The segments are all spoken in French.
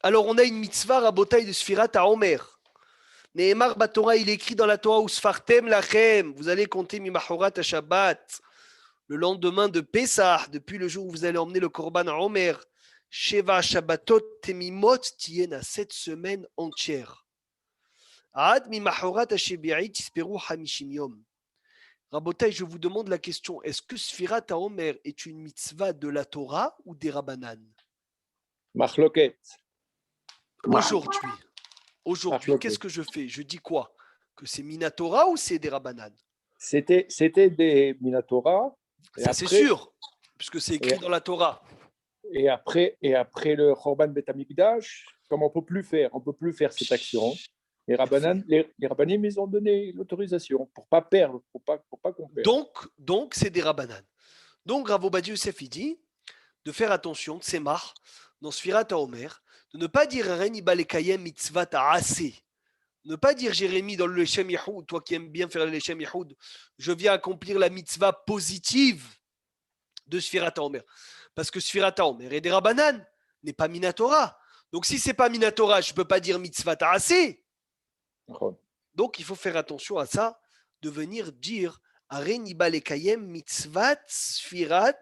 Alors on a une mitzvah rabotaï de Sfirat à Omer. Nehemar Batora, il est écrit dans la Torah, Usfartem lachem, vous allez compter Mimahorat à Shabbat, le lendemain de Pessah, depuis le jour où vous allez emmener le Korban à Omer. Sheva Shabbatot Temimot tiena 7 semaines entières. Ad Mimahorat à Shebi'it Tisperu Hamishim Yom. Rabotai, je vous demande la question, est-ce que Sfirat à Omer est une mitzvah de la Torah ou des Rabbanan? Machloket. Aujourd'hui, qu'est-ce que je fais? Je dis quoi? Que c'est Minatora ou c'est des Rabbanan? C'était des Minatora. Ça, c'est sûr, puisque c'est écrit dans la Torah. Et après le Chorban Bet Amikdash, comme on peut plus faire cette action. Les Rabbanim, ils ont donné l'autorisation pour pas perdre, pour pas qu'on perde. Donc, c'est des Rabbanan. Donc, Rav Ovadia Yosef, il dit de faire attention, Tsemar, dans Sfirat Omer, de ne pas dire Reni Balekayem mitzvah ta'ase. Ne pas dire Jérémie dans le Lechem Yehoud, toi qui aimes bien faire le Lechem Yehoud, je viens accomplir la mitzvah positive de Sfirat Omer. Parce que Sfirat Omer et des Rabbanan n'est pas Minatora. Donc si c'est pas Minatora, je ne peux pas dire mitzvah ta'ase. Donc il faut faire attention à ça, de venir dire Areni Balekayem mitzvah Sfirat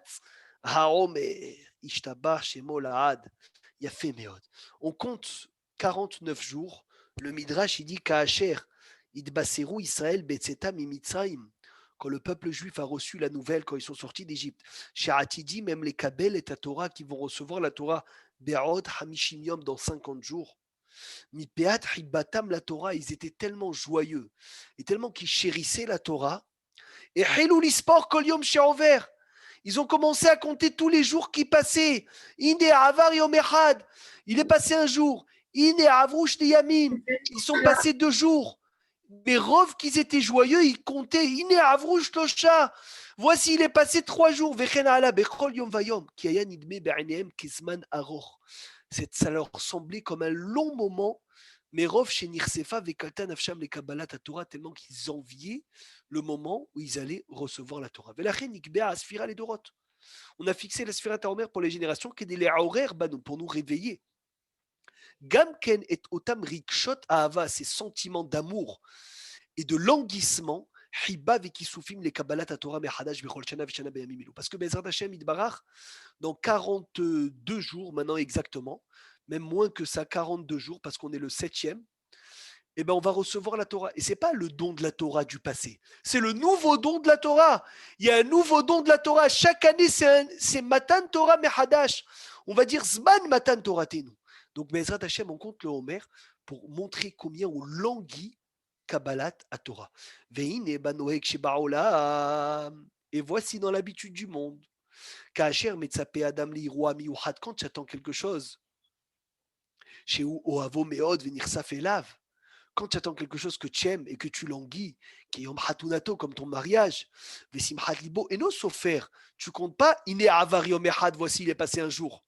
Haomer. Ishtabah Shemo Lahad. Yafé Meod. On compte 49 jours. Le Midrash, il dit Kaacher, Idbaseru Israël Betseta Mimitzraim. Quand le peuple juif a reçu la nouvelle, quand ils sont sortis d'Égypte. Chez Atidi, même les Kabel et la Torah qui vont recevoir la Torah Be'od Hamishim Yom dans 50 jours. Mipeat Hibbatam la Torah, ils étaient tellement joyeux et tellement qu'ils chérissaient la Torah. Et Helou l'Ispor Kol Yom She'over. Ils ont commencé à compter tous les jours qui passaient. Ine Avar Yom Echad. Il est passé un jour. Ine Avrush Yamim. Ils sont passés 2 jours. Mais Rov, qu'ils étaient joyeux, ils comptaient. Ine Avrush Losha. Voici, il est passé 3 jours. Vechen Ala Bechol Yom Vayom. Kiayan Idme Be'aneem Kizman Aror. Ça leur semblait comme un long moment. Mais Rov chez Nirsefa, Vekaltan Afsham les Kabbalat à Torah, tellement qu'ils enviaient le moment où ils allaient recevoir la Torah. On a fixé la Sphira Taomer pour les générations qui étaient les horaires pour nous réveiller. Gamken et Otam Rikshot Ahava, ces sentiments d'amour et de languissement, Hiba Vekisufim les Kabbalat à Torah Mehadash Bechol Shana Veshana Beyamimilu. Parce que Bezrat Hashem Idbarach, dans 42 jours maintenant exactement, même moins que ça, 42 jours, parce qu'on est le 7e, eh ben on va recevoir la Torah. Et ce n'est pas le don de la Torah du passé, c'est le nouveau don de la Torah. Il y a un nouveau don de la Torah. Chaque année, c'est Matan Torah Mehadash. On va dire Zman Matan Torah Tenu. Donc, Bezrat Hashem, on compte le Homer pour montrer combien on languit Kabbalat à Torah. Veine Banoek Shebaola. Et voici dans l'habitude du monde. Kacher Metsape Adam Liroa Miuhat, quand tu attends quelque chose, chez où Oavo Meod venir Safelav. Quand tu attends quelque chose que tu aimes et que tu languis, qui est Yom Hatunato comme ton mariage, Vesimhat Libo, et non sofer, tu comptes pas, Iné Avar Yom Echad, voici il est passé un jour.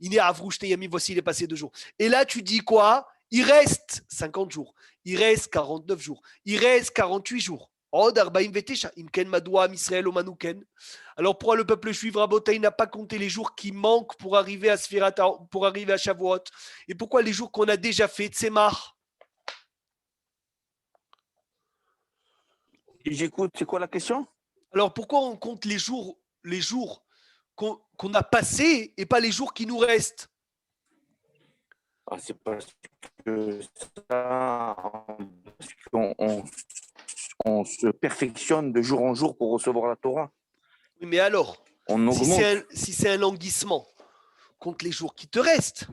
Iné Avrouch Teyami, voici il est passé 2 jours. Et là tu dis quoi? Il reste 50 jours, il reste 49 jours, il reste 48 jours. Alors pourquoi le peuple juif Rabotai n'a pas compté les jours qui manquent pour arriver à Sfirata, pour arriver à Shavuot? Et pourquoi les jours qu'on a déjà fait, Tsemar? J'écoute, c'est quoi la question? Alors pourquoi on compte les jours qu'on a passés et pas les jours qui nous restent? C'est parce que ça, on se perfectionne de jour en jour pour recevoir la Torah. Oui, mais alors, on augmente. Si c'est un languissement, compte les jours qui te restent.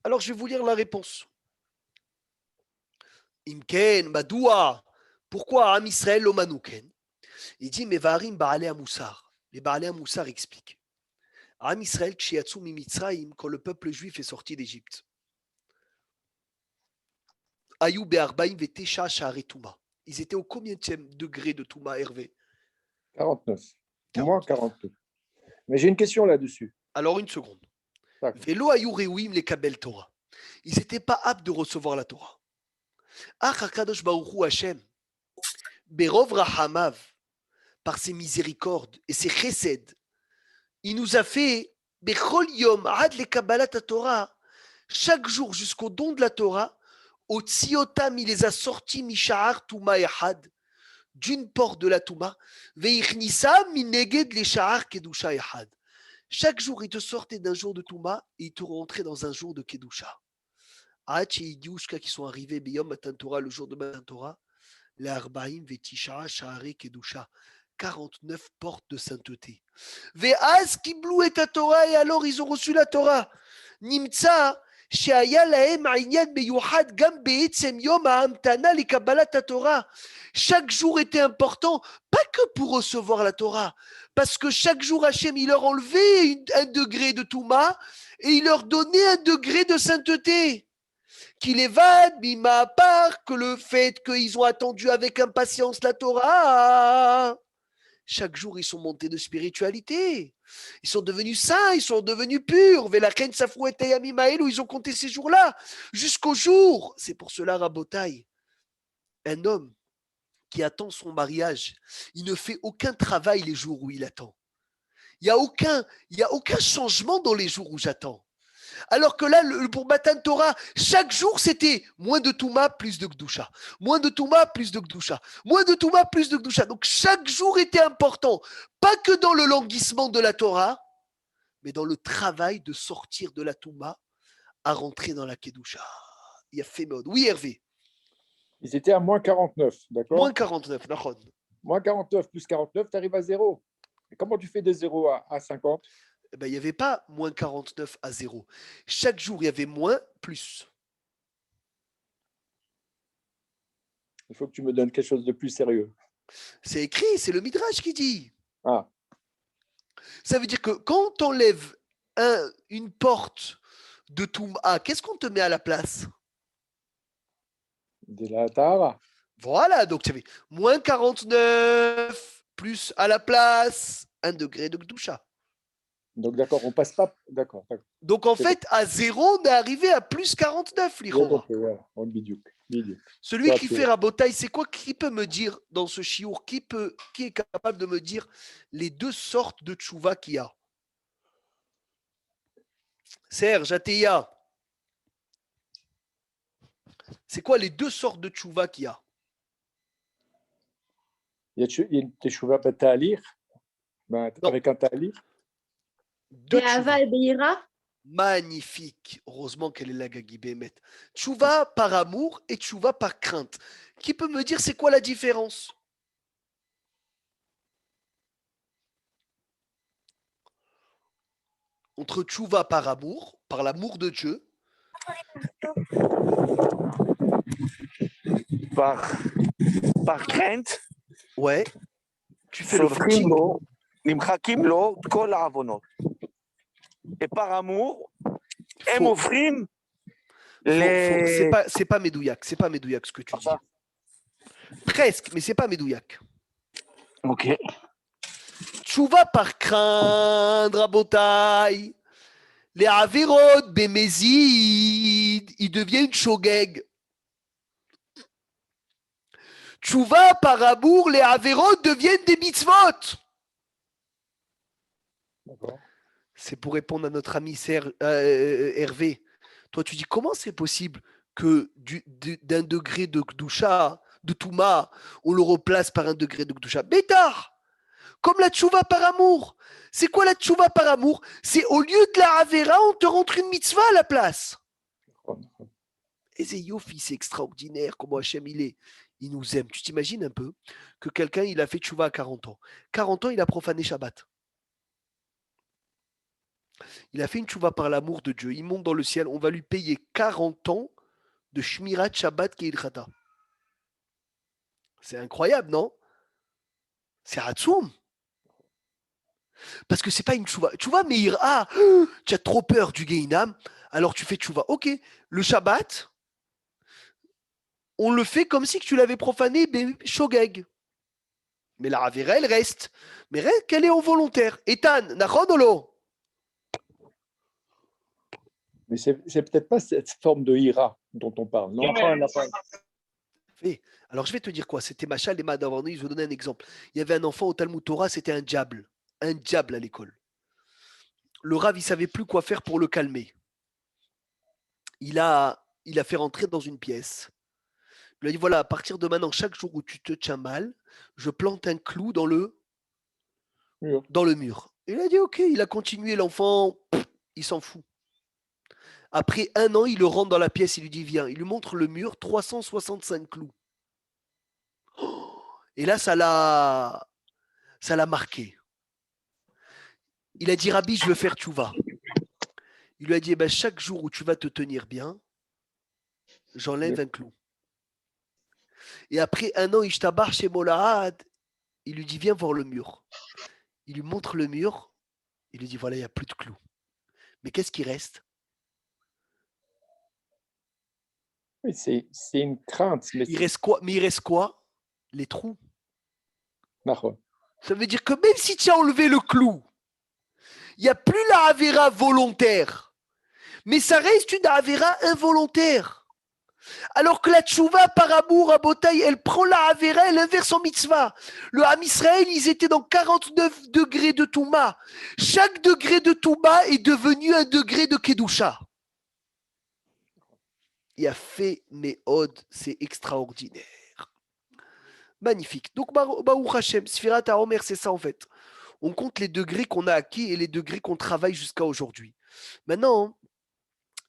Alors je vais vous lire la réponse. Imken, Madoua, pourquoi Am Israël Omanouken? Il dit, mais Varim Baalé Amoussar. Les Baalé Amoussar expliquent. Am Israël Kshiatsu Mimitzraim, quand le peuple juif est sorti d'Égypte. Ayou Be'arbaim Vetesha Sha'are Touma. Ils étaient au combienième degré de Touma, Hervé? 49. Au moins 49. Mais j'ai une question là-dessus. Alors, une seconde. Velo Ayou Rewim les Kabel Torah. Ils n'étaient pas aptes de recevoir la Torah. Ach HaKadosh Baruch Hu Hashem, Berov Rahamav, par ses miséricordes et ses chesed, il nous a fait Bechol Yom Ad le Kabbalat Torah, chaque jour jusqu'au don de la Torah, au Tziotam, il les a sortis Mishahar Touma Ehad, d'une porte de la Touma, Veichnissa Mineged le Shahar Kedusha Ehad. Chaque jour, il te sortait d'un jour de Touma et il te rentrait dans un jour de Kedusha. Hach et Idiushka qui sont arrivés Beyom Matan Torah, le jour de Matan Torah, les Arbaïm Vetisha Shahare Kedusha, 49 portes de sainteté. Ve'az Kiblu et Torah, et alors ils ont reçu la Torah. Nimtsa Sheaya lahem Ainyan Meyuhad Gam Be'etzem Yom Ha'amtana li Kabbalat Torah. Chaque jour était important, pas que pour recevoir la Torah, parce que chaque jour Hachem il leur enlevait un degré de Touma et il leur donnait un degré de sainteté. Qu'il évade, mima à part que le fait qu'ils ont attendu avec impatience la Torah. Chaque jour, ils sont montés de spiritualité. Ils sont devenus saints, ils sont devenus purs. Velachen Safrou et Tayamimaël, où ils ont compté ces jours-là, jusqu'au jour. C'est pour cela, Rabotai, un homme qui attend son mariage, il ne fait aucun travail les jours où il attend. Il n'y a aucun changement dans les jours où j'attends. Alors que là, pour Matan Torah, chaque jour, c'était moins de Touma, plus de Gdusha. Moins de Touma, plus de Gdusha. Moins de Touma, plus de Gdusha. Donc, chaque jour était important. Pas que dans le languissement de la Torah, mais dans le travail de sortir de la Touma à rentrer dans la Kedusha. Il y a fait mode. Oui, Hervé. Ils étaient à moins 49, d'accord? Moins 49, Nahon. Moins 49 plus 49, tu arrives à 0. Et comment tu fais de 0 à 50? Ben, il n'y avait pas moins 49 à 0. Chaque jour, il y avait moins, plus. Il faut que tu me donnes quelque chose de plus sérieux. C'est écrit, c'est le Midrash qui dit. Ah. Ça veut dire que quand on enlève une porte de Touma, qu'est-ce qu'on te met à la place? De la Tahara. Voilà, donc tu avais moins 49, plus à la place 1 degré de Gdusha. Donc d'accord, on passe pas. D'accord. Donc en fait, à 0, on est arrivé à plus 49, l'Ichora. On bidiouk. Celui qui fait Rabotai, c'est quoi? Qui peut me dire dans ce chiour, qui est capable de me dire les deux sortes de tchouva qu'il y a? Serge, Ateya. C'est quoi les deux sortes de tchouva qu'il y a? Il y a une teshuva ta'alir, avec un ta'alir. Be'ava et Be'ira. Magnifique. Heureusement qu'elle est là, Gagi Bémet. Tchouva par amour et tchouva par crainte. Qui peut me dire c'est quoi la différence? Entre tchouva par amour, par l'amour de Dieu. Par crainte. Ouais. Tu fais le footing. Et par amour, הם offrent les... C'est pas médouillac, c'est pas médouillac ce que tu dis. Presque, mais c'est pas médouillac. Ok. Tchouva par craindre, Rabotai. Les avirot, bémézid, ils deviennent shogeg. Tchouva par amour, les avirot deviennent des mitzvot. D'accord. C'est pour répondre à notre ami Hervé. Toi, tu dis comment c'est possible que d'un degré de Gdusha, de Touma, on le replace par un degré de Gdusha? Bétar, comme la tchouva par amour. C'est quoi la tchouva par amour? C'est au lieu de la Avera, on te rentre une mitzvah à la place. Et c'est Yofi, c'est extraordinaire comment Hachem il nous aime. Tu t'imagines un peu que quelqu'un il a fait tchouva à 40 ans. 40 ans, il a profané Shabbat. Il a fait une tchouva par l'amour de Dieu. Il monte dans le ciel. On va lui payer 40 ans de Shmirat Shabbat Keilchata. C'est incroyable, non? C'est Hatsoum. Parce que c'est pas une tchouva. Tchouva meir, tu as trop peur du Geinam, alors tu fais tchouva. Ok, le Shabbat, on le fait comme si tu l'avais profané, shogeg. Mais la Ravera, elle reste. Mais reste qu'elle est en volontaire. Ethan, nachodolo. Mais c'est peut-être pas cette forme de ira dont on parle, non? Alors je vais te dire quoi, c'était Machal et Madavani, je vais vous donner un exemple. Il y avait un enfant au Talmud Torah, c'était un diable à l'école. le Rav, il savait plus quoi faire pour le calmer. Il a fait rentrer dans une pièce. Il lui a dit, voilà, à partir de maintenant, chaque jour où tu te tiens mal, je plante un clou dans le mur. Et il a dit, ok, il a continué, l'enfant, il s'en fout. Après 1 an, il le rentre dans la pièce, il lui dit, viens. Il lui montre le mur, 365 clous. Et là, ça l'a marqué. Il a dit, Rabbi, je veux faire tchouva. Il lui a dit, eh ben, chaque jour où tu vas te tenir bien, j'enlève un clou. Et après 1 an, Ishtabar chez Molahad, il lui dit, viens voir le mur. Il lui montre le mur, il lui dit, voilà, il n'y a plus de clous. Mais qu'est-ce qui reste? Oui, c'est une crainte. Mais il reste quoi? Les trous. D'accord. Ça veut dire que même si tu as enlevé le clou, il n'y a plus la Avera volontaire. Mais ça reste une Avera involontaire. Alors que la tchouva, par amour à Botaï, elle prend la Avera, elle inverse en mitzvah. Le Ham Israël, ils étaient dans 49 degrés de Touma. Chaque degré de Touma est devenu un degré de Kedusha. Il a fait Méod, c'est extraordinaire. Magnifique. Donc, Baruch Hashem, Sfirat HaOmer, c'est ça en fait. On compte les degrés qu'on a acquis et les degrés qu'on travaille jusqu'à aujourd'hui. Maintenant,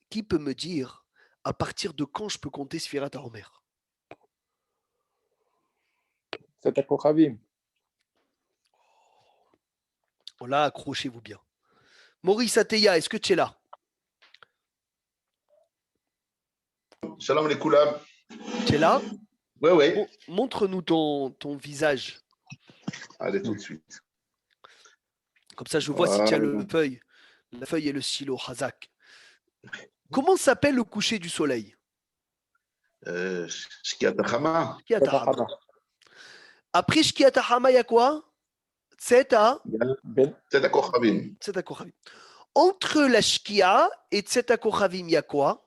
qui peut me dire à partir de quand je peux compter Sfirat HaOmer? C'est à Kochavim. Là, accrochez-vous bien. Maurice Ateya, est-ce que tu es là? Shalom les koulam. Tu es là? Oui, oui. Bon, montre-nous ton visage. Allez, tout de suite. Comme ça, je vois si tu as la feuille et le stylo, Hazak. Comment s'appelle le coucher du soleil? Shkiat Hama. Après Shkiat Hama, il y a quoi? Tseta Kochavim. Kochavim. Entre la Shkia et Tseta Kochavim, il y a quoi?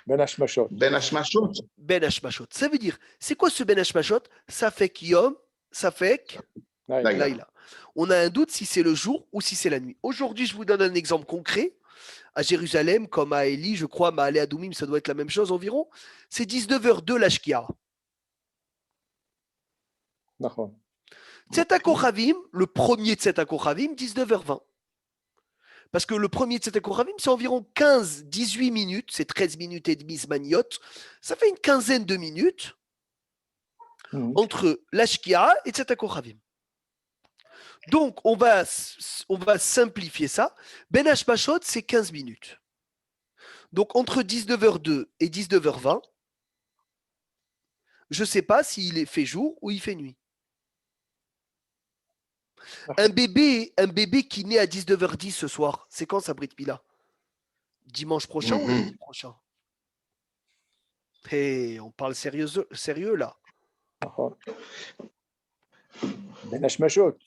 Ben Hashmashot. Ben Hashmashot. Ben Hashmashot. Ça veut dire, c'est quoi ce Ben Hashmashot? Ça fait Yom, ça fait Laïla. On a un doute si c'est le jour ou si c'est la nuit. Aujourd'hui, je vous donne un exemple concret. À Jérusalem, comme à Eli, je crois, à Alé Adoumim, ça doit être la même chose environ. C'est 19h02 la Shkia. Tseta Kochavim, le premier Tseta Kochavim, 19h20. Parce que le premier Tseta Kochavim, c'est environ 15-18 minutes, c'est 13 minutes et demie Zmaniot. Ça fait une quinzaine de minutes entre la Shkia et Tseta Kochavim. Donc, on va simplifier ça. Ben Hashmashot, c'est 15 minutes. Donc, entre 19h02 et 19h20, je ne sais pas s'il fait jour ou il fait nuit. Un bébé qui naît à 19h10 ce soir, c'est quand sa Brit Mila? Dimanche prochain ou lundi prochain? Hey, on parle sérieux là. Ben Hashmashot.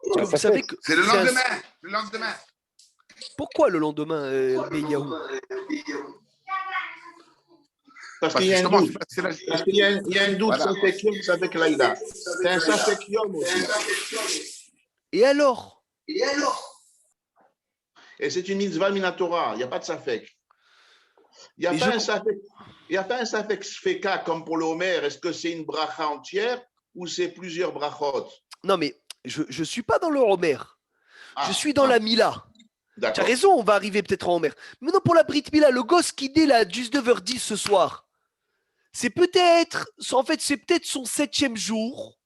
Vous savez que c'est le lendemain. Le lendemain. Pourquoi le lendemain, Beyahu? Parce qu'il y a un doute. Parce qu'il y a un doute, ça fait Yom, ça fait Laïla. C'est un Safek Yom aussi. Et alors? Et c'est une mitzvah minatora, il n'y a pas de Safek. Il n'y a pas un Safek Sfeka comme pour l'Omer. Est-ce que c'est une bracha entière ou c'est plusieurs brachot? Non, mais je ne suis pas dans le Homer. Je suis dans la Mila. Tu as raison, on va arriver peut-être en Homer. Mais non, pour la Brit Mila, le gosse qui naît là, 19h10 ce soir, c'est peut-être son 7e jour,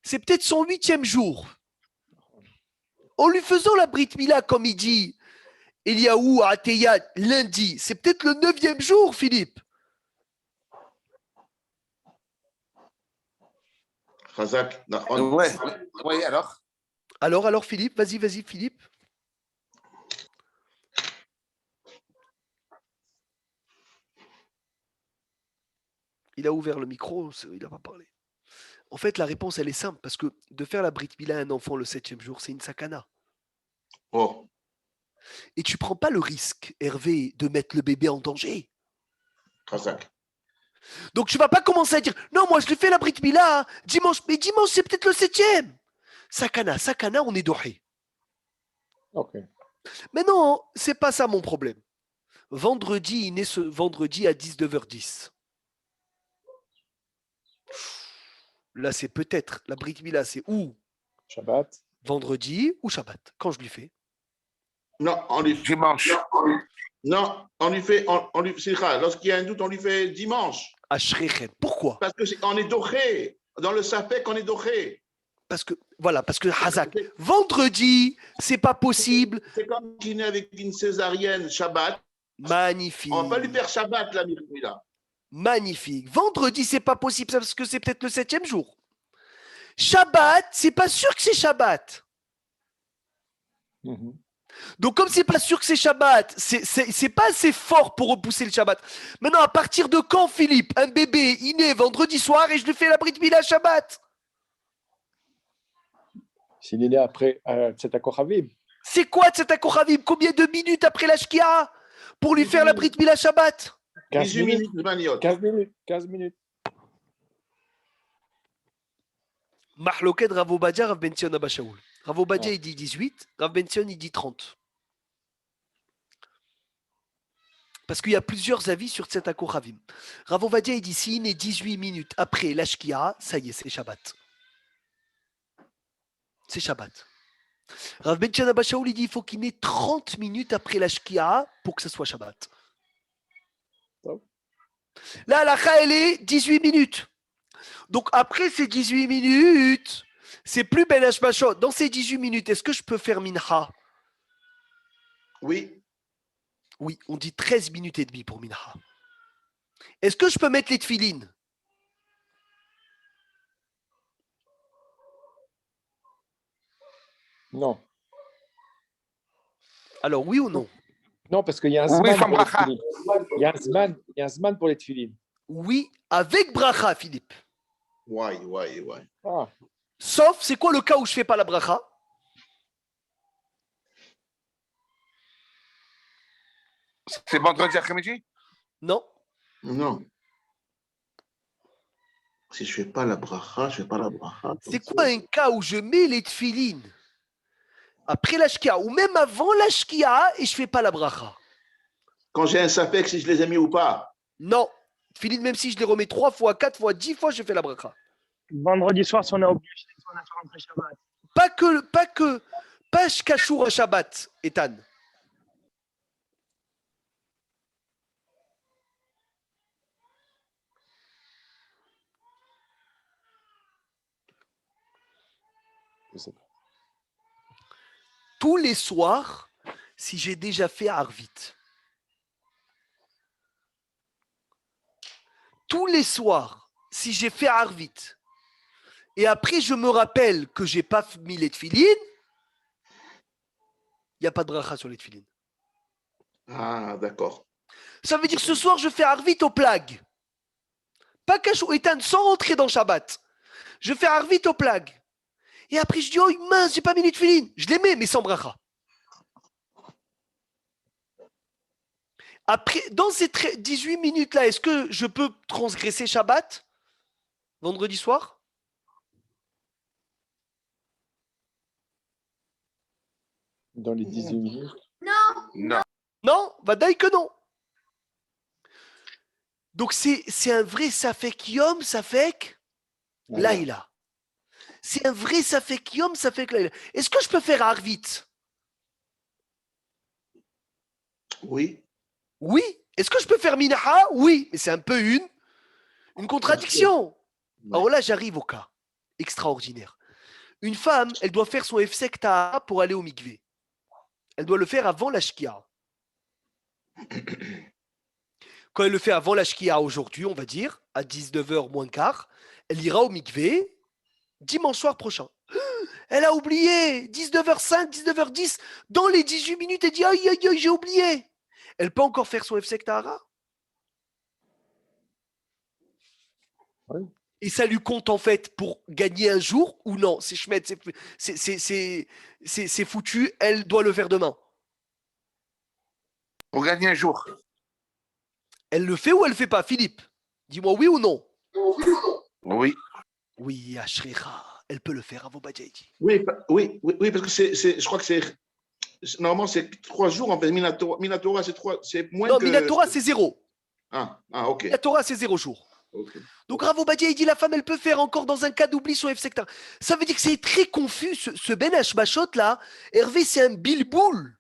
c'est peut-être son 8e jour. En lui faisant la Brit Mila, comme il dit Eliaou à Ateya lundi, c'est peut-être le 9e jour, Philippe. Khazak. Oui, alors. Alors, Philippe, vas-y, Philippe. Il a ouvert le micro, il n'a pas parlé. En fait, la réponse, elle est simple, parce que de faire la Brit Mila à un enfant le 7e jour, c'est une sakana. Oh. Et tu prends pas le risque, Hervé, de mettre le bébé en danger. Khazak. Donc tu vas pas commencer à dire non, moi je lui fais la Brit Mila dimanche, mais dimanche c'est peut-être le 7e. Sakana, on est doré. Ok. Mais non, c'est pas ça mon problème. Vendredi, il naît ce vendredi à 19h10. Là, c'est peut-être. La Brit Mila, c'est ou Shabbat. vendredi ou Shabbat, quand je lui fais. Non, on lui, Dimanche. non, on lui, Slicha, lorsqu'il y a un doute, on lui fait dimanche. À Shrechem. Pourquoi? Parce qu'on est doré. Dans le Safek, on est doré. Parce que Hazak, vendredi, c'est pas possible. C'est comme qui naît avec une césarienne Shabbat. Magnifique. On va pas lui faire Shabbat, la là. Magnifique. Vendredi, c'est pas possible parce que c'est peut-être le 7e jour. Shabbat, c'est pas sûr que c'est Shabbat. Mhm. Donc, comme c'est pas sûr que c'est Shabbat, c'est pas assez fort pour repousser le Shabbat. Maintenant, à partir de quand, Philippe, un bébé, il naît vendredi soir et je lui fais la Brit Mila Shabbat? S'il est né après Tzedakah Kochavim. C'est quoi cet Akoravim? Combien de minutes après la Shkia pour lui faire la Brit Mila Shabbat? 15 18 minutes de manioc. 15 minutes. 15 minutes. Mahloked Rav Obadia, Rav Ben Tion Abba Shaul. Rav Obadia, il dit 18, Rav Ben Tion, il dit 30. Parce qu'il y a plusieurs avis sur cet Akoravim. Rav Obadia, il dit s'il est 18 minutes après la Shkia, ça y est, c'est Shabbat. C'est Shabbat. Rav Ben Tion Abba Shaul, il dit il faut qu'il ait 30 minutes après la Shkia pour que ce soit Shabbat. Là, la Kha, elle est 18 minutes. Donc après ces 18 minutes, c'est plus Ben Hashmashot. Dans ces 18 minutes, est-ce que je peux faire Mincha? Oui. Oui, on dit 13 minutes et demie pour Mincha. Est-ce que je peux mettre les tefilines? Non. Alors oui ou non? Non, parce qu'il y a un Oui, zman pour les Fambracha. tefilines. Il y a un zman pour les tefilines. Oui, avec bracha, Philippe. Ouais. Ah, Sauf, c'est quoi le cas où je fais pas la bracha? C'est vendredi après-midi? Non. Non. Si je fais pas la bracha, je fais pas la bracha. C'est quoi un cas où je mets les tefilines après la shkia ou même avant la shkia et je fais pas la bracha? Quand j'ai un Safek, si je les ai mis ou pas. Non. Tefilines, même si je les remets 3 fois, 4 fois, 10 fois, je fais la bracha. Vendredi soir, si on est obligé, si on a fait rentrer Shabbat. Pas Shkashur à Shabbat, Ethan. je sais pas. Tous les soirs, si j'ai déjà fait Arvit. Tous les soirs, si j'ai fait Arvit, et après je me rappelle que j'ai pas mis les tefilines, il n'y a pas de bracha sur les tefilines. Ah, d'accord. Ça veut dire ce soir, je fais Arvit au plag. Pas Kashou Ethan, sans rentrer dans Shabbat. Je fais Arvit au plag. Et après, je dis, oh mince, j'ai pas mis les tefilines. Je les mets, mais sans bracha. Après, dans ces 18 minutes-là, est-ce que je peux transgresser Shabbat vendredi soir? Dans les 18 minutes. Non. Non, vadaï que non. Donc c'est un vrai Safek Yom, Safek Laïla. C'est un vrai Safek Yom, Safek Laïla. Est-ce que je peux faire Arvit? Oui. Oui. Est-ce que je peux faire Minha? Oui. Mais c'est un peu une contradiction. Alors là, j'arrive au cas extraordinaire. Une femme, elle doit faire son Efsek Tahara pour aller au mikvé. Elle doit le faire avant la Shkia. Quand elle le fait avant la Shkia aujourd'hui, on va dire, à 19h moins quart, elle ira au mikvé dimanche soir prochain. Elle a oublié 19h05, 19h10, dans les 18 minutes, elle dit aïe, aïe, aïe, j'ai oublié. Elle peut encore faire son Efsek Tahara? Oui. Et ça lui compte en fait pour gagner un jour ou non? C'est Schmidt, c'est foutu, elle doit le faire demain. Pour gagner un jour. Elle le fait ou elle le fait pas, Philippe? Dis-moi oui ou non? Oui. Oui, Ashrecha, elle peut le faire, à vos Badjaïdi. Oui, parce que je crois que c'est Normalement, c'est 3 jours. En fait, Minatora, c'est moins Non, que. Minatora, c'est 0. Ok. Minatora, c'est 0 jours. Ok. Donc Rav Obadia, il dit la femme, elle peut faire encore dans un cas d'oubli son F-secta. Ça veut dire que c'est très confus, ce Ben Hashbashot là. Hervé, c'est un bilboul.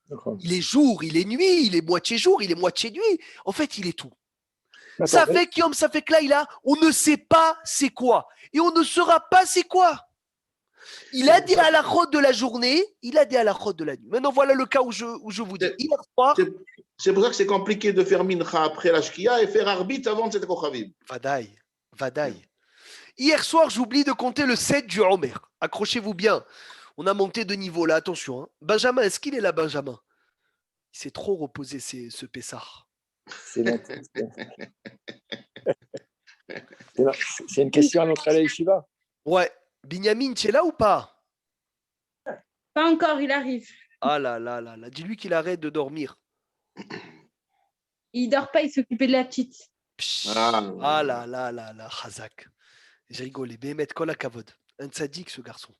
D'accord. Il est jour, il est nuit, il est moitié jour, il est moitié nuit. En fait, il est tout. Ça D'accord. fait qu'Yom, ça fait que là, on ne sait pas c'est quoi. Et on ne saura pas c'est quoi. Il a des halachot de la journée, il a des halachot de la nuit. Maintenant, voilà le cas où je vous dis. Hier soir. C'est pour ça que c'est compliqué de faire mincha après la shkia et faire arbitre avant de cette kochavim. Vadaï. Hier soir, j'oublie de compter le 7 du Homer. Accrochez-vous bien. On a monté de niveau là, attention. Hein. Benjamin, est-ce qu'il est là, Benjamin? Il s'est trop reposé, ce Pessar. C'est une question à notre à la yeshiva. Ouais. Binyamin, tu es là ou pas? Pas encore, il arrive. Ah là. Dis-lui qu'il arrête de dormir. Il dort pas, il s'occupait de la petite. Ah là, Chazak. J'ai rigolé. Bémet Kol Kavod. Un tzaddik, ce garçon.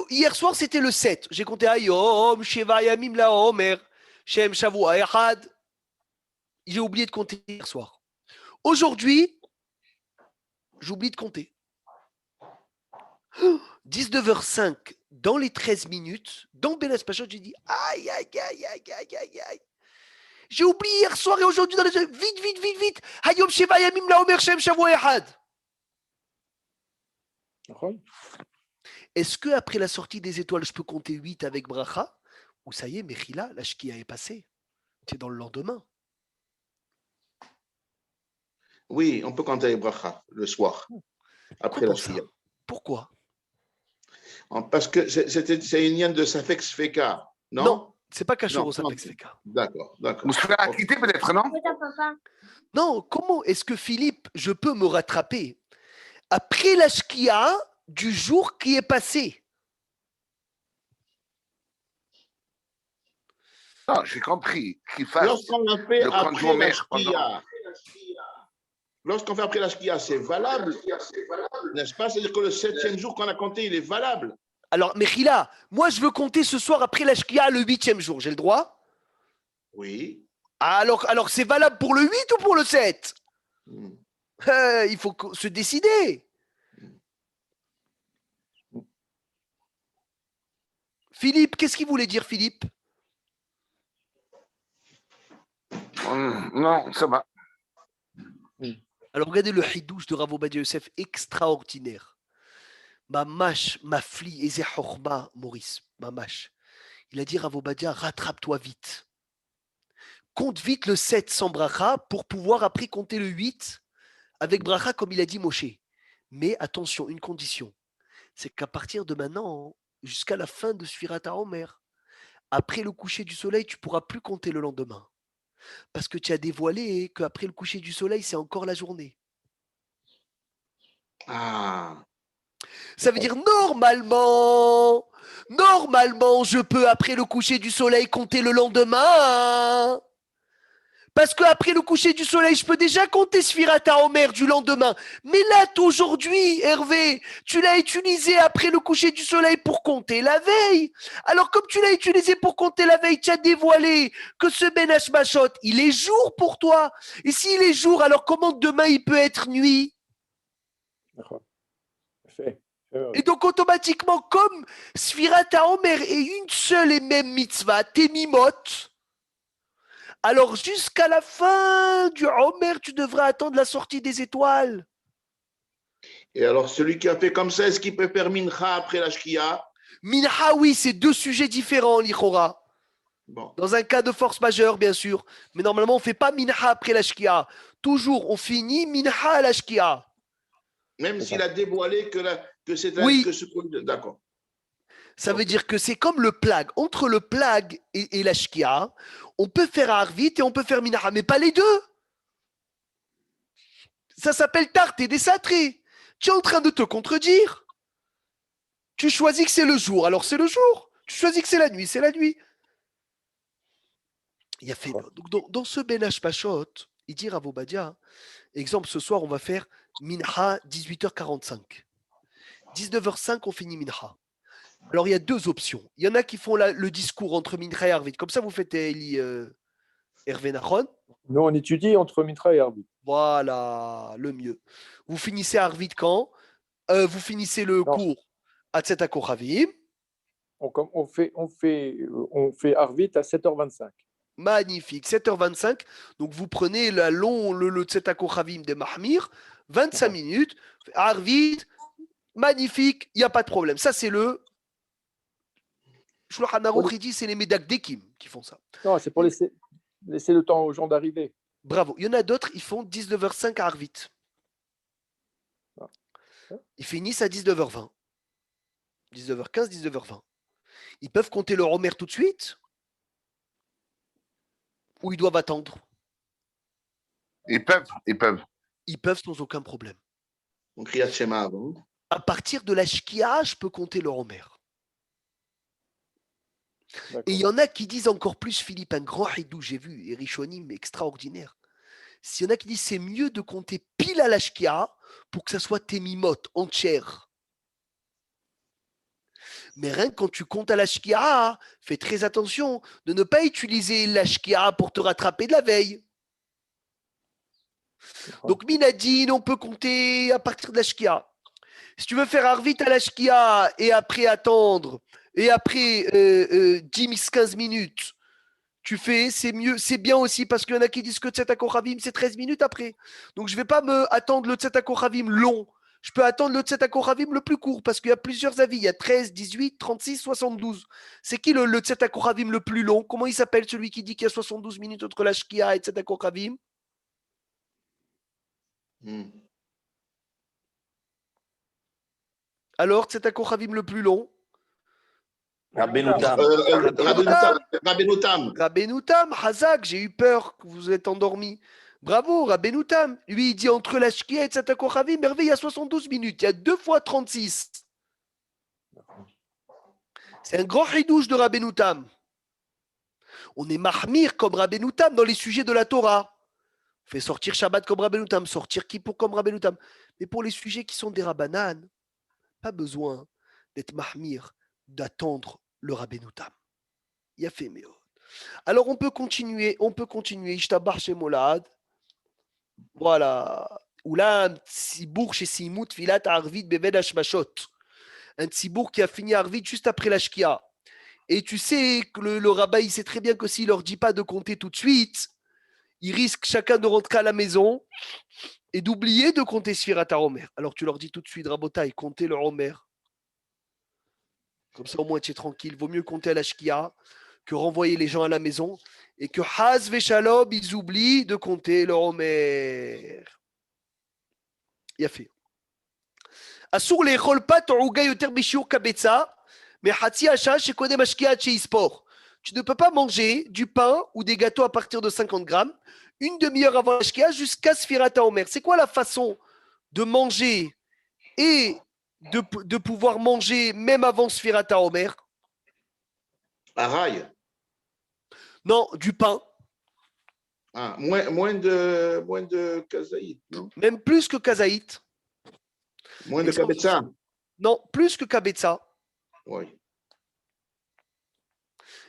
Hier soir, c'était le 7. J'ai compté Ayom, Sheva Yamim La Omer, Shem Shavua Echad. J'ai oublié de compter hier soir. Aujourd'hui, j'oublie de compter. 19h05, dans les 13 minutes, dans Benas Pachot, j'ai dit aïe. J'ai oublié hier soir et aujourd'hui dans les... Vite. Hayom Sheva Yamim La Omer Shem Shavua Echad. Est-ce que après la sortie des étoiles, je peux compter 8 avec Bracha? Ou ça y est, Mechila, la Shkia est passée. Tu es dans le lendemain. Oui, on peut compter avec Bracha le soir, après la shkia. Pourquoi? Parce que c'est une liane de Safek Sfeka, non? Non, c'est pas Kachoro Safek Sfeka. D'accord. Vous serez acquitté peut-être, non? Non, comment est-ce que Philippe, je peux me rattraper après la Shkia du jour qui est passé? Non, j'ai compris qu'il fasse Lorsqu'on a fait le après la Kanjomer shkia, lorsqu'on fait après la shkia, c'est valable, n'est-ce pas? C'est-à-dire que le 7e jour qu'on a compté, il est valable. Alors, Mechila, moi je veux compter ce soir après la Shkia le 8e jour, j'ai le droit? Oui. Alors c'est valable pour le 8 ou pour le 7? Il faut se décider. Philippe, qu'est-ce qu'il voulait dire, Philippe? Non, ça va. Alors regardez le hidouche de Rav Ovadia Yosef, extraordinaire. Mamash, mafli, eze chorma, Maurice, mamash. Il a dit Rav Ovadia, rattrape-toi vite. Compte vite le 7 sans bracha pour pouvoir après compter le 8 avec bracha comme il a dit Moshe. Mais attention, une condition, c'est qu'à partir de maintenant, jusqu'à la fin de Sfirat HaOmer, après le coucher du soleil, tu ne pourras plus compter le lendemain. Parce que tu as dévoilé qu'après le coucher du soleil, c'est encore la journée. Ah. Ça veut dire normalement, je peux après le coucher du soleil compter le lendemain. Parce qu'après le coucher du soleil, je peux déjà compter Sfirat HaOmer du lendemain. Mais là, aujourd'hui, Hervé, tu l'as utilisé après le coucher du soleil pour compter la veille. Alors, comme tu l'as utilisé pour compter la veille, tu as dévoilé que ce Ben Hashbashot, il est jour pour toi. Et s'il est jour, alors comment demain il peut être nuit? Et donc, automatiquement, comme Sfirat HaOmer est une seule et même mitzvah, Temimot, alors jusqu'à la fin du Homer, tu devrais attendre la sortie des étoiles. Et alors, celui qui a fait comme ça, est-ce qu'il peut faire mincha après la shkia? Minha, oui, c'est deux sujets différents, l'Ichora. Bon. Dans un cas de force majeure, bien sûr. Mais normalement, on ne fait pas minha après la shkia. Toujours, on finit minha à la shkia. Même s'il a dévoilé que c'est oui. que ce d'accord. Ça veut dire que c'est comme le plag. Entre le plag et la shkia, on peut faire arvit et on peut faire minha, mais pas les deux. Ça s'appelle tarte et désatré. Tu es en train de te contredire. Tu choisis que c'est le jour, alors c'est le jour. Tu choisis que c'est la nuit, c'est la nuit. Il a fait, donc, dans ce Ben Hashbashot, il dit Rav Ovadia, exemple, ce soir, on va faire minha 18h45. 19h05, on finit minha. Alors, il y a deux options. Il y en a qui font le discours entre Mincha et Arvit. Comme ça, vous faites Eli Hervé Nachon. Nous, on étudie entre Mitra et Arvit. Voilà, le mieux. Vous finissez Arvit quand vous finissez le cours à Tzeta Kochavim. On fait Arvit à 7h25. Magnifique, 7h25. Donc, vous prenez le Tzeta Kochavim de Mahmir, 25 minutes. Arvit, magnifique, il n'y a pas de problème. Ça, c'est le Shulchan Aruch, il dit, c'est les Medakdekim qui font ça. Non, c'est pour laisser le temps aux gens d'arriver. Bravo. Il y en a d'autres, ils font 19h05 à Arvit. Ils finissent à 19h20. 19h15, 19h20. Ils peuvent compter leur Homer tout de suite ou ils doivent attendre? Ils peuvent. Ils peuvent sans aucun problème. On crie à Shema avant. À partir de la Shkia, je peux compter leur Homer. Et il y en a qui disent encore plus, Philippe, un grand hidou, j'ai vu, et Rishonim extraordinaire. S'il y en a qui disent c'est mieux de compter pile à la Shkia pour que ça soit tes mimotes entières. Mais rien que quand tu comptes à la Shkia, fais très attention de ne pas utiliser la Shkia pour te rattraper de la veille. Donc, Minadine, on peut compter à partir de la Shkia. Si tu veux faire Arvit à la Shkia et après attendre, et après 10-15 minutes, tu fais, c'est mieux, c'est bien aussi parce qu'il y en a qui disent que Tzeta Kochavim, c'est 13 minutes après. Donc, je ne vais pas me attendre le Tzeta Kochavim long. Je peux attendre le Tzeta Kochavim le plus court parce qu'il y a plusieurs avis. Il y a 13, 18, 36, 72. C'est qui le Tzeta Kochavim le plus long? Comment il s'appelle celui qui dit qu'il y a 72 minutes entre la Shkia et Tzeta Kochavim? Alors, Tzeta Kochavim le plus long? Rabbeinu Tam. Rabbeinu Tam, Hazak, j'ai eu peur que vous êtes endormi. Bravo, Rabbeinu Tam. Lui, il dit entre la Shkia et Tzeta Kochavim, il y a 72 minutes. Il y a 2 fois 36. C'est un grand hidouche de Rabbeinu Tam. On est mahmir comme Rabbeinu Tam dans les sujets de la Torah. On fait sortir Shabbat comme Rabbeinu Tam, sortir Kippour comme Rabbeinu Tam. Mais pour les sujets qui sont des Rabbanan, pas besoin d'être mahmir, d'attendre le Rabbeinu Tam. Il a fait mieux. Alors on peut continuer. Ishtabar chez Molad. Voilà. Ou là, un tzibour chez Simut Filat Arvit Beved Hashmashot. Un tzibour qui a fini Arvit juste après la Shkia. Et tu sais que le rabbin, il sait très bien que s'il leur dit pas de compter tout de suite, ils risquent chacun de rentrer à la maison et d'oublier de compter Sfirat HaOmer. Alors tu leur dis tout de suite, Rabotai, comptez le Homer. Comme ça, au moins, tu es tranquille. Vaut mieux compter à la Shkia que renvoyer les gens à la maison et que Haz Veshalom, ils oublient de compter le Homer. Il a fait. Assour les rolpat ouga yoter bishur kabetza, mais Hatsi Hacha chez Kodem Ashkia chez Ispor. Tu ne peux pas manger du pain ou des gâteaux à partir de 50 grammes une demi-heure avant la Shkia jusqu'à Sfirat HaOmer. C'est quoi la façon de manger et de pouvoir manger même avant Sfirat HaOmer? Araï. Non, du pain. Ah, moins de kazaït, non? Même plus que kazaït. Moins de kabetza. Non, plus que kabetza. Oui.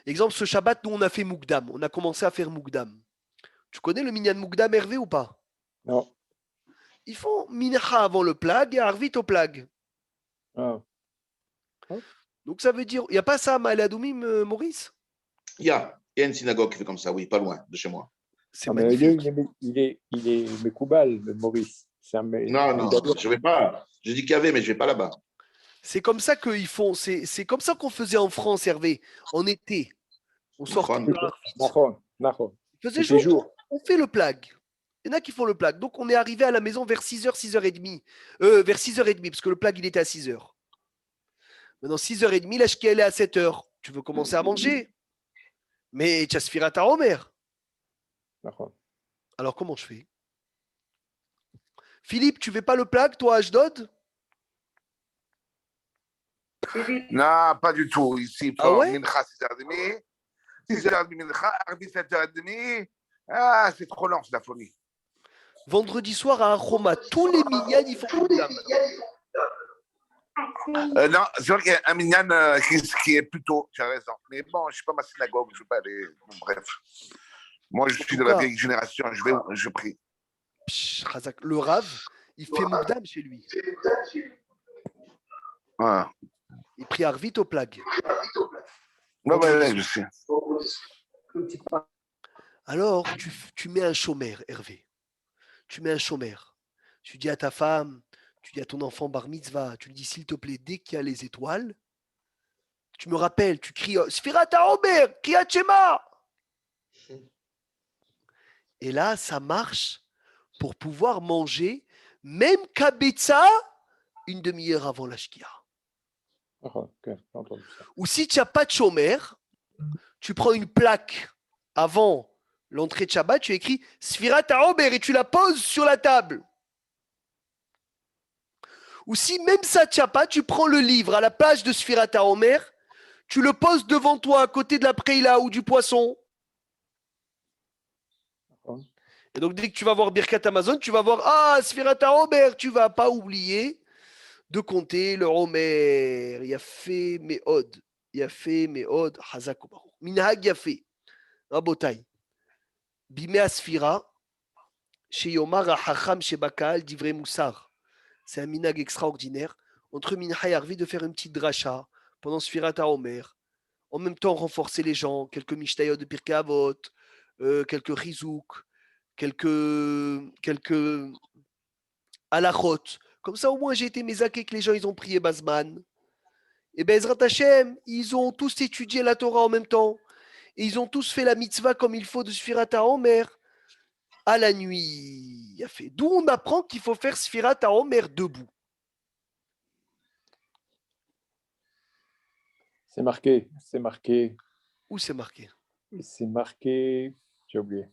Exemple, ce Shabbat, nous, on a fait Moukdam. On a commencé à faire Moukdam. Tu connais le minyan Moukdam, Hervé, ou pas? Non. Ils font Mincha avant le plag et Arvit au plag. Ah. Donc, ça veut dire... Il n'y a pas ça à Ma'ale-Adoumim, Maurice? Il y a une synagogue qui fait comme ça, oui, pas loin de chez moi. C'est magnifique. magnifique. Il est Mekoubal, le Maurice. Non, je ne vais pas. Je dis qu'il y avait, mais je ne vais pas là-bas. C'est comme ça qu'ils font. C'est comme ça qu'on faisait en France, Hervé. En été. On sortait de Arvit. Il faisait jour. On fait le plag. Il y en a qui font le plag. Donc, on est arrivé à la maison vers 6h, 6h30. Vers 6h30, parce que le plag, il était à 6h. Maintenant, 6h30, la Shkia, elle est à 7h. Tu veux commencer à manger? Mais tu as Sfirat HaOmer. Alors, comment je fais? Philippe, tu ne fais pas le plag, toi, à Ashdod? Non, pas du tout. Ici, il Ah faut ouais? Mincha 6h30, 6h30 Mincha, Arvit 7h30. Ah, c'est trop lent, c'est la folie. Vendredi soir à Aroma, tous les minyan, ils font Moukdam. Non, c'est vrai qu'il y a un minyan qui est plutôt, tu as raison. Mais bon, je ne suis pas ma synagogue, je ne veux pas aller. Bon, bref. Moi, je suis de la vieille génération, je prie. Chazak, le Rav, il fait Moukdam chez lui. Ah. Il prie Arvit au plague. Ouais, je sais. Alors, tu mets un chômeur, Hervé. Tu mets un chômeur. Tu dis à ta femme, tu dis à ton enfant bar mitzvah, tu lui dis s'il te plaît, dès qu'il y a les étoiles, tu me rappelles, tu cries Sfirat HaOmer, Kriyat Shema. Et là, ça marche pour pouvoir manger, même Kabetza, une demi-heure avant la Shkia. Ou si tu n'as pas de chômeur, tu prends une plaque avant l'entrée de Shabbat, tu écris Sfirat HaOmer et tu la poses sur la table. Ou si même ça ne tient pas, tu prends le livre à la page de Sfirat HaOmer, tu le poses devant toi à côté de la preila ou du poisson. Et donc dès que tu vas voir Birkat Amazon, tu vas voir Sfirat HaOmer, tu ne vas pas oublier de compter le Omer. Yafé Meod. Yafé Meod. Hazak Obaru. Minhag Yafé. Rabotai. Bimé Asfira. Chez Yomar Hacham Shebakal Divrei Moussar. C'est un minhag extraordinaire. Entre Minha et Arvi de faire une petite dracha pendant Sfirat HaOmer. En même temps, renforcer les gens. Quelques Mishtayot de Pirkei Avot. Quelques Rizouk. Quelques Alachot. Comme ça, au moins, j'ai été mésaké que les gens, ils ont prié Bazman. Et Bezrat Hashem, ils ont tous étudié la Torah en même temps. Et ils ont tous fait la mitzvah comme il faut de Sfirat HaOmer à la nuit. D'où on apprend qu'il faut faire Sfirat HaOmer debout. C'est marqué. Où c'est marqué? C'est marqué, j'ai oublié.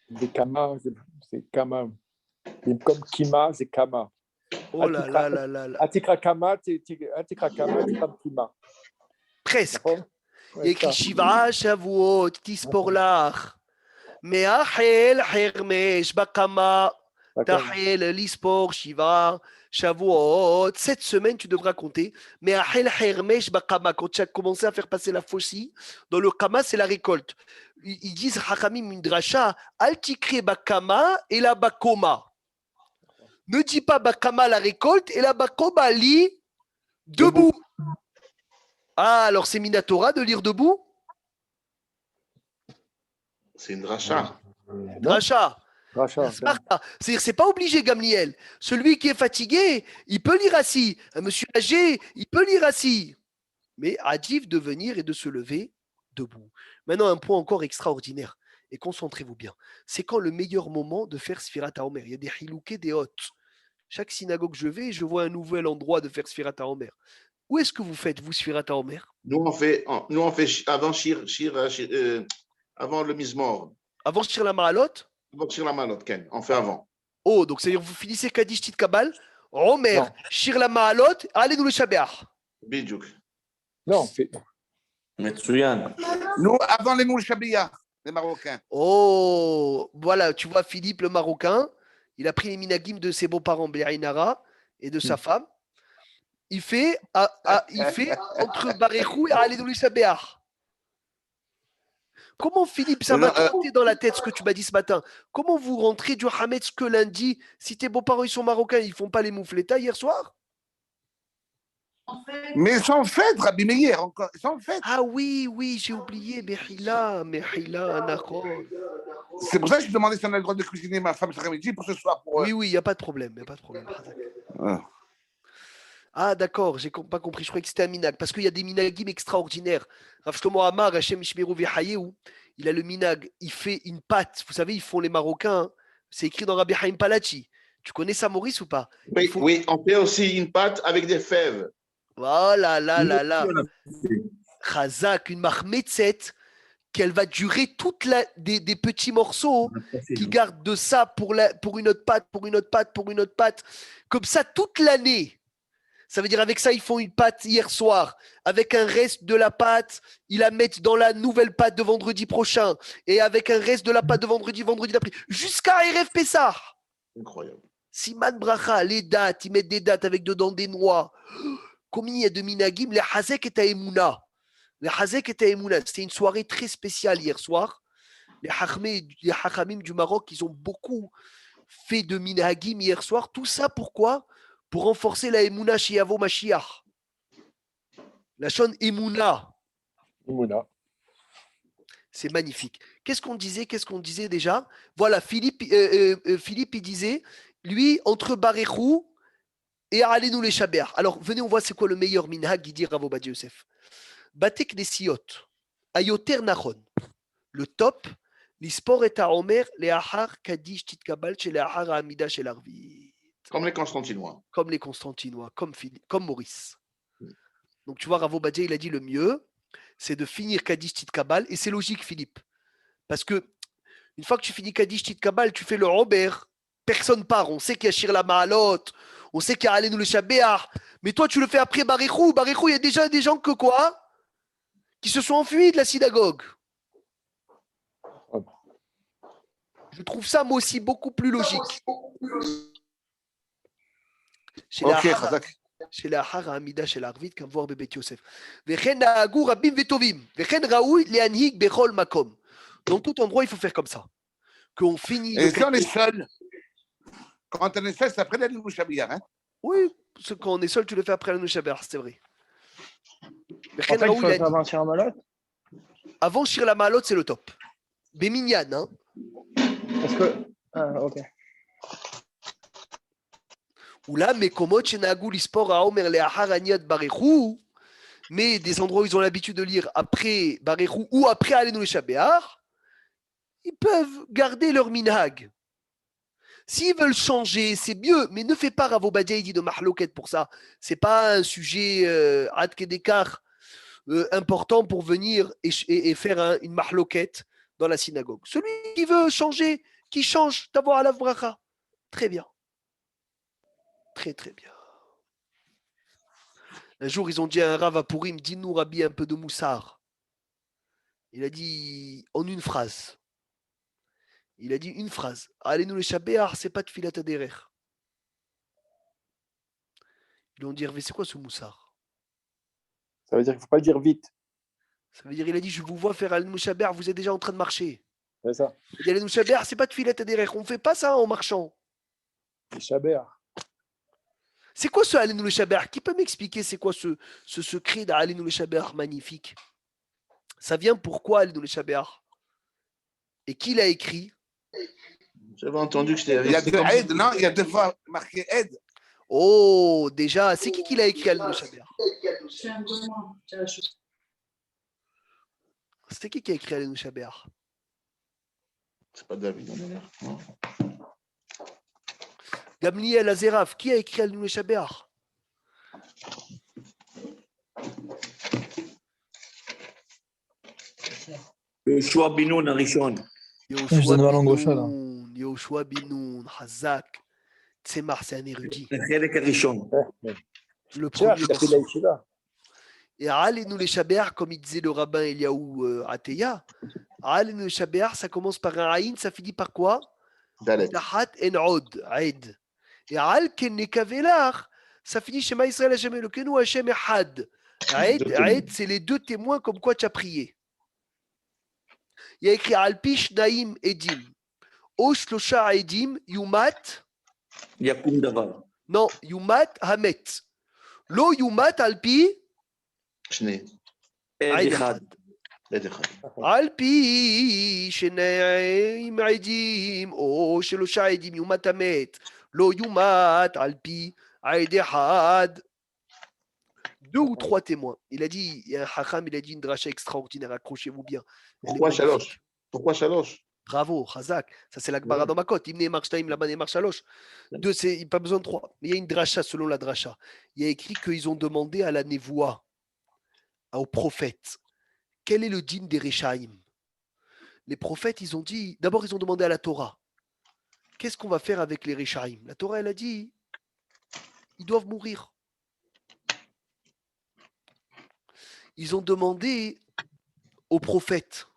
Des Kama, c'est Kama. Comme Kima, c'est Kama. Oh là là là là là. Atikra Kama, c'est comme Kima. Presque. Il y a écrit Shiva Shavuot, Tisporlach. Me'achel Hermesh Bakama. Tahel Lispor Shiva Shavuot. Cette semaine, tu devras compter. Me'achel Hermesh Bakama. Quand tu as commencé à faire passer la faucille, dans le Kama, c'est la récolte. Ils disent Hakamim Mindrasha, Altikre Bakama et la Bakoma. Ne dis pas Bakama la récolte et la Bakoma lit debout. Ah, alors c'est Minatora de lire debout? C'est une dracha. Dracha. C'est-à-dire, c'est pas obligé, Gamliel. Celui qui est fatigué, il peut lire assis. Un monsieur âgé, il peut lire assis. Mais adif de venir et de se lever debout. Maintenant, un point encore extraordinaire. Et concentrez-vous bien. C'est quand le meilleur moment de faire Sfirat HaOmer. Il y a des hilouké, des hôtes. Chaque synagogue que je vais, je vois un nouvel endroit de faire Sfirat HaOmer. Où est-ce que vous faites, vous, Sfirat HaOmer? Nous, on fait avant le Mizmor. Avant Shir la Ma'alot? Avant Shir la Ma'alot, Ken. On fait avant. Oh, donc c'est-à-dire que vous finissez Kaddish Tit Kabal, Omer, Shir la Ma'alot, allez nous le Shabbat. Bidjouk. Non, c'est... Nous, avant les Moul Shabbat, les Marocains. Oh, voilà, tu vois Philippe le Marocain, il a pris les minagim de ses beaux-parents Béaïnara et de sa femme. Il fait entre Baréchou et Alédouli Sabéar. Comment Philippe, ça m'a trotté dans la tête ce que tu m'as dit ce matin. Comment vous rentrez du Hametz que lundi? Si tes beaux-parents ils sont marocains, ils font pas les moufletas hier soir? Mais sans fête, Rabbi Meir, encore, sans fête. Ah oui, j'ai oublié, Mehila, Anachon. C'est pour ça que je demandais si on a le droit de cuisiner ma femme cet après-midi pour ce soir. Oui, il n'y a pas de problème. Ah d'accord, j'ai pas compris, je croyais que c'était un minag, parce qu'il y a des minagim extraordinaires. Rav Shlomo Amar, Hashem Ishmeru V'Hayeu, il a le minag, il fait une pâte, vous savez, ils font les Marocains, hein. C'est écrit dans Rabbi Haim Palachi. Tu connais ça, Maurice, ou pas? Oui, on fait aussi une pâte avec des fèves. Voilà, là. Chazak, une marmetzet, qu'elle va durer des petits morceaux qui gardent de ça pour une autre pâte, pour une autre pâte, pour une autre pâte, comme ça toute l'année. Ça veut dire avec ça, ils font une pâte hier soir. Avec un reste de la pâte, ils la mettent dans la nouvelle pâte de vendredi prochain. Et avec un reste de la pâte de vendredi d'après. Jusqu'à Erev Pessah. Incroyable. Siman Bracha, les dates, ils mettent des dates avec dedans des noix. Combien il y a de minagim? Les Hazek et Taemouna. Les Hazek et Taemouna. C'était une soirée très spéciale hier soir. Les Hachamim du Maroc, ils ont beaucoup fait de minagim hier soir. Tout ça pourquoi? Pour renforcer la Emouna chez Yavo Mashiach. La Shon Emouna. Mouna. C'est magnifique. Qu'est-ce qu'on disait déjà? Voilà, Philippe, il disait, lui, entre Barechou et Alenu les Chaber. Alors, venez, on voit c'est quoi le meilleur minhag, il dit Rav Ovadia Yosef. Batek Nesiot, Ayoter Nachon. Le top, l'Ispor et Omer, les Ahar Kadish Titkabal, chez les Ahar Amida chez l'Arvi. Comme les Constantinois. Comme les Constantinois, comme Maurice. Donc, tu vois, Rav Ovadia, il a dit le mieux, c'est de finir Kadish Titkabal, et c'est logique, Philippe. Parce que, une fois que tu finis Kadish Titkabal, tu fais le Robert, personne part. On sait qu'il y a Shir la Ma'alot, on sait qu'il y a Alenu le Shabéar, mais toi, tu le fais après Barechou. Barechou, il y a déjà des gens que quoi? Qui se sont enfuis de la synagogue. Je trouve ça, moi aussi, beaucoup plus logique. Chez la Hara Amida, chez l'Arvit, comme voir Bébé Yosef. Vechen Na'agu Rabim Vetovim. Vechen Raoui Leanhik Bechol Makom. Dans tout endroit, il faut faire comme ça. Qu'on finit. Et si on est seul, quand on est seul, c'est après la Louchabir. Hein? Oui, quand on est seul, tu le fais après la Louchabir, c'est vrai. En fait, il faut le faire avant Shir Malot. Avant Shir la Malot, c'est le top. Bémignan, hein. Parce que. Ah, ok. Oula, mais comment Chenagou l'Ispor à Omer les Aharaniat Barechou, mais des endroits où ils ont l'habitude de lire après Barechou ou après Alenu le Shabéar, ils peuvent garder leur minhag. S'ils veulent changer, c'est mieux, mais ne fais pas Rav Ovadia, il dit de mahloket pour ça. C'est pas un sujet ad kedekar important pour venir et faire une mahloket dans la synagogue. Celui qui veut changer, qui change, d'avoir à la bracha. Très bien. Très très bien. Un jour, ils ont dit à un Rav à Pourim, dis-nous Rabbi un peu de moussard. Il a dit en une phrase. Il a dit une phrase. Allez-nous les Shabéar, c'est pas de filat aderer. Ils ont dit, Hervé, c'est quoi ce moussard? Ça veut dire qu'il ne faut pas le dire vite. Ça veut dire, il a dit, je vous vois faire Allez-nous Shabéar, vous êtes déjà en train de marcher. C'est ça. Il dit, Allez-nous Shabéar, c'est pas de filat aderer. On ne fait pas ça en marchant. Les Shabéar. C'est quoi ce Allez-nous les Shabéar? Qui peut m'expliquer c'est quoi ce secret d'Allez-nous les Shabéar magnifique? Ça vient pourquoi Allez-nous les Shabéar? Et qui l'a écrit? J'avais entendu que c'était. Il y a deux aide, non? Il y a deux fois marqué aide. Oh, déjà, c'est qui l'a écrit Allez-nous les Shabéar? C'était qui a écrit Allez-nous les Shabéar? C'est pas David, on est là. Non. Gamliel Azeraf, qui a écrit Allez-nous les Shabéar? Yoshua Binoun Arishon. Yoshua Binoun, Hazak, Tzemar, c'est un érudit. Le premier morceau. Et Allez-nous les Shabéar, comme il disait le rabbin Eliaou Ateya, Allez-nous les Shabéar, ça commence par un Aïn, ça finit par quoi? Tahat en Od, Aïd. Et Al Kenekavelar, ça finit chez Maïsraël Hashem Elokeinu Hashem Echad. Aïd, c'est les deux témoins comme quoi tu as prié. Il y a écrit Alpish Naïm Edim. Oshlosha Edim, Yumat. Yakum Davar. Non, Yumat Hamet. Lo Yumat Alpi. Shne. Echad. Alpi Shenaim Edim. Oshlosha Edim, Yumat Hamet. Lo Yumat Alpi Echad. Deux ou trois témoins. Il a dit, il y a un hacham, il a dit une dracha extraordinaire, accrochez-vous bien. Pourquoi Shalosh? Pourquoi Shalosh? Bravo, Hazak. Ça, c'est la Gemara dans ma cote. Imne Marshtaim, là-bas, Marshalosh. Deux, c'est, il n'y a pas besoin de trois. Mais il y a une dracha selon la dracha. Il y a écrit qu'ils ont demandé à la névoie, aux prophètes, quel est le din des Rechaim? Les prophètes, ils ont dit, d'abord, ils ont demandé à la Torah, qu'est-ce qu'on va faire avec les Rechaim? La Torah, elle a dit, ils doivent mourir. ils ont demandé aux prophètes,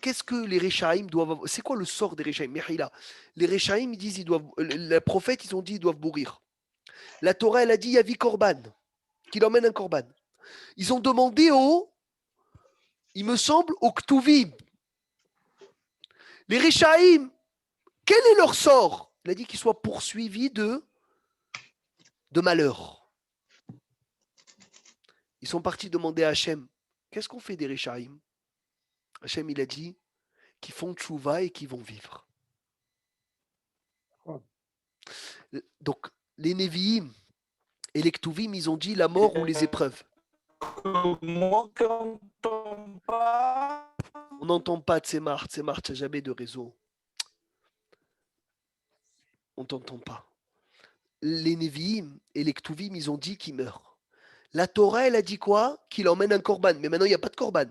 qu'est-ce que les Réchaïm doivent avoir? C'est quoi le sort des Réchaïm? Les Réchaïm, ils disent, les prophètes, ils ont dit, ils doivent mourir. La Torah, elle a dit, Yavi Korban, qu'il emmène un Korban. Ils ont demandé il me semble, aux Ktuvim. Les Réchaïm, quel est leur sort? Il a dit qu'ils soient poursuivis de malheur. Ils sont partis demander à Hachem, qu'est-ce qu'on fait des Réchaïm? Hachem, il a dit qu'ils font tchouva et qu'ils vont vivre. Donc, les Nevi'im et les Ktuvim, ils ont dit la mort ou les épreuves. Moi, quand on parle. On n'entend pas Tzemar, tu n'as jamais de réseau. On t'entend pas. Les Nevi'im et les Ktuvim, ils ont dit qu'ils meurent. La Torah, elle a dit quoi? Qu'il emmène un korban. Mais maintenant, il n'y a pas de korban.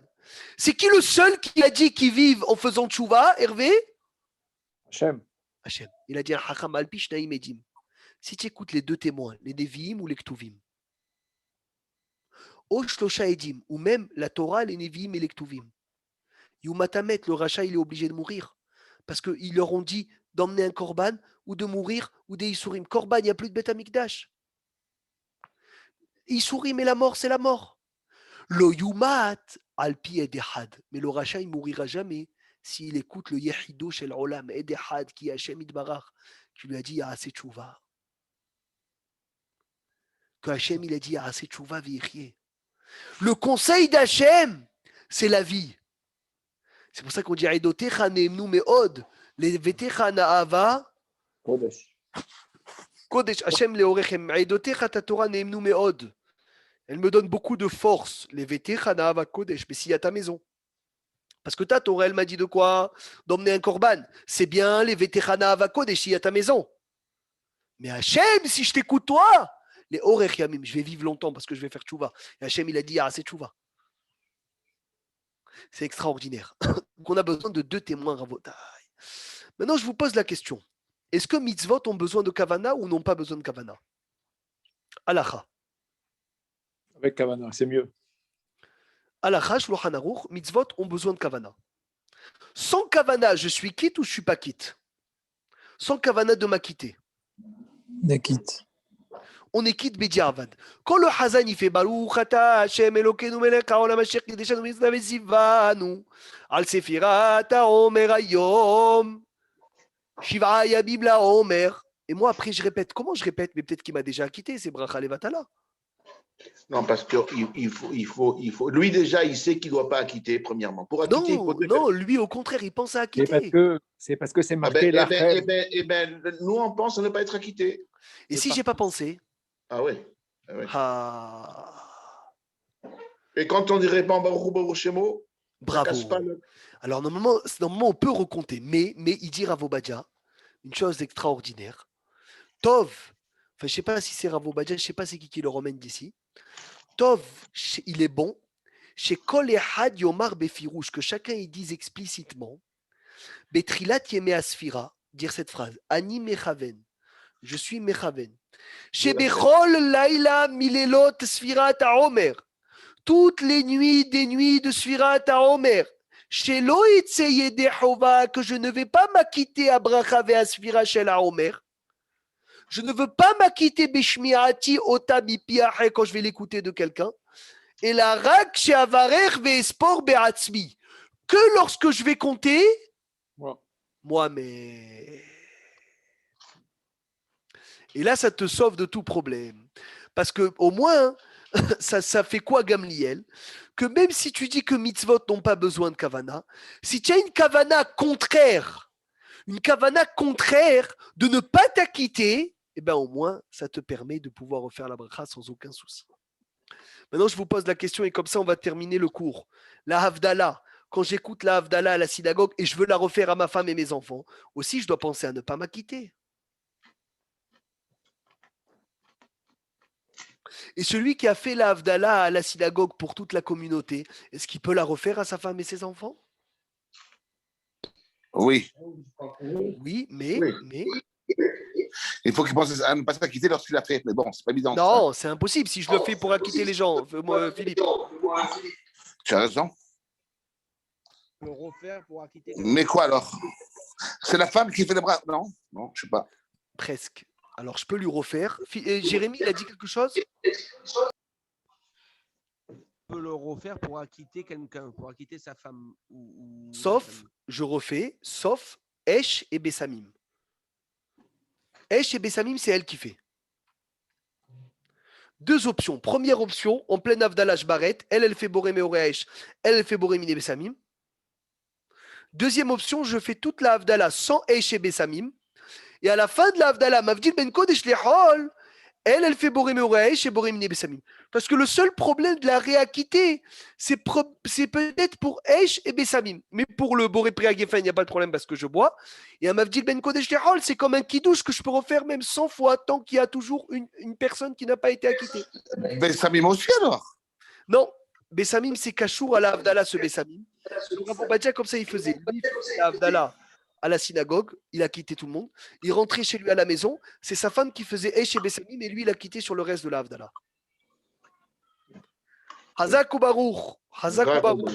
C'est qui le seul qui a dit qu'ils vivent en faisant tchouva, Hervé? Hachem. Hachem. Il a dit un hacham al pishnaim edim. Si tu écoutes les deux témoins, les Nevi'im ou les Ktuvim, O shlosha edim, ou même la Torah, les Nevi'im et les Ktuvim, Yumatamet, le rachat, il est obligé de mourir. Parce qu'ils leur ont dit d'emmener un korban ou de mourir ou des Isurim. Korban, il n'y a plus de Beth Amikdash. Isurim et la mort, c'est la mort. Lo yumat alpi edehad. Mais le rachat, il ne mourira jamais s'il écoute le Yehido shel Olam, edehad, qui est Hashem Idbarach, qui lui a dit Yaaseh Tshuva. Que Hashem, il a dit Yaaseh Tshuva v'yechye. Le conseil d'Hachem, c'est la vie. C'est pour ça qu'on dit Aidotecha neemnu meod, les vetecha na'ava. Kodesh. Kodesh Hashem leorechem, Aidotecha ta Torah neemnu meod. Elle me donne beaucoup de force, les vetecha na'ava Kodesh, mais s'il y a ta maison. Parce que ta Torah, elle m'a dit de quoi? D'emmener un korban. C'est bien les vetecha na'ava Kodesh, s'il y a ta maison. Mais Hashem, si je t'écoute toi, les orech yamim, je vais vivre longtemps parce que je vais faire tchouva. Et Hashem, il a dit, c'est tchouva. C'est extraordinaire. Donc, on a besoin de deux témoins, Ravotai. Maintenant, je vous pose la question. Est-ce que mitzvot ont besoin de kavana ou n'ont pas besoin de kavana? Halacha. Avec Kavana, c'est mieux. Halacha, Shulchan Aruch, mitzvot ont besoin de kavana. Sans kavana, je suis quitte ou je ne suis pas quitte? Sans kavana de m'acquitter. Nakit. On est quitte bediavad. Quand le Hazan il fait Baruch ata Hashem Elokeinu melech haolam asher kideshanu mitzvah vezivanu al sefirat haomer hayom shiv'a yamim laomer. Et moi après je répète. Comment je répète? Mais peut-être qu'il m'a déjà acquitté. C'est bracha levatala. Non, parce qu'il faut. Lui déjà, il sait qu'il ne doit pas acquitter, premièrement. Pour acquitter, non, lui au contraire, il pense à acquitter. C'est parce que c'est marqué là. Nous, on pense à ne pas être acquitté. Et si je n'ai pas pensé? Ah oui. Et quand on dirait pas en Baruch Shemo, bravo. Alors normalement, on peut recompter, mais il dit Rav Obadia une chose extraordinaire. Tov, enfin je ne sais pas si c'est Rav Obadia, je ne sais pas c'est qui le ramène d'ici. Tov, il est bon. Chez Kol Ehad Yomar Befirouche, que chacun y dise explicitement. Betrilat Yeme Asfira, dire cette phrase. Ani Mechaven, je suis Mechaven. Chez Bechol Laila Milelot Sfirat HaOmer, toutes les nuits des nuits de Sfirat HaOmer. Chez Loïtse Yedehova, que je ne vais pas m'acquitter à Bracha ve Asfira Shel HaOmer. Je ne veux pas m'acquitter Bishmiati Ota Bipiahe quand je vais l'écouter de quelqu'un. Et la Rak chez Avarer Vespor Beatzmi. Que lorsque je vais compter, moi, mais. Et là, ça te sauve de tout problème. Parce que au moins, ça fait quoi, Gamliel? Que même si tu dis que mitzvot n'ont pas besoin de kavana, si tu as une kavana contraire de ne pas t'acquitter, eh bien au moins, ça te permet de pouvoir refaire la bracha sans aucun souci. Maintenant, je vous pose la question et comme ça, on va terminer le cours. La Havdalah, quand j'écoute la Havdalah à la synagogue et je veux la refaire à ma femme et mes enfants, aussi, je dois penser à ne pas m'acquitter. Et celui qui a fait la Havdalah à la synagogue pour toute la communauté, est-ce qu'il peut la refaire à sa femme et ses enfants? Oui. Oui, mais Il faut qu'il pense à ne pas s'acquitter lorsqu'il a fait. Mais bon, c'est pas évident. Non, c'est impossible. Si je le fais pour acquitter les gens, moi, Philippe. Tu as raison. Le refaire pour acquitter. Mais quoi alors? C'est la femme qui fait les bras? Non, non, je sais pas. Presque. Alors, je peux lui refaire. Jérémy, il a dit quelque chose? Peut le refaire pour acquitter quelqu'un, pour acquitter sa femme. Sauf, je refais, sauf Esh et Bessamim. Esh et Bessamim, c'est elle qui fait. Deux options. Première option, en pleine Avdallah Shbaret, elle fait Boré Meoré Esh, elle fait Boré Mine Bessamim. Deuxième option, je fais toute la Avdallah sans Esh et Bessamim. Et à la fin de la Avdallah, Mavdil Ben Kodesh Lehol, elle fait Boré Meoré Esh et Boré Mine Bessamim. Parce que le seul problème de la réacquitter, c'est peut-être pour Esh et Bessamim. Mais pour le Boré Priagefen, il n'y a pas de problème parce que je bois. Et un Mavdil Ben Kodesh Lehol, c'est comme un kidouche que je peux refaire même 100 fois tant qu'il y a toujours une personne qui n'a pas été acquittée. Bessamim aussi alors? Non, Bessamim, c'est Kachour à la Avdallah, ce Bessamim. Le Rav Obadia, comme ça, il faisait. Lui, il faisait la Avdallah à la synagogue, il a quitté tout le monde. Il rentrait chez lui à la maison. C'est sa femme qui faisait Esh et Bessamim, et lui, il a quitté sur le reste de la Avdallah. Hazak ou Baruch. Hazak ou Baruch.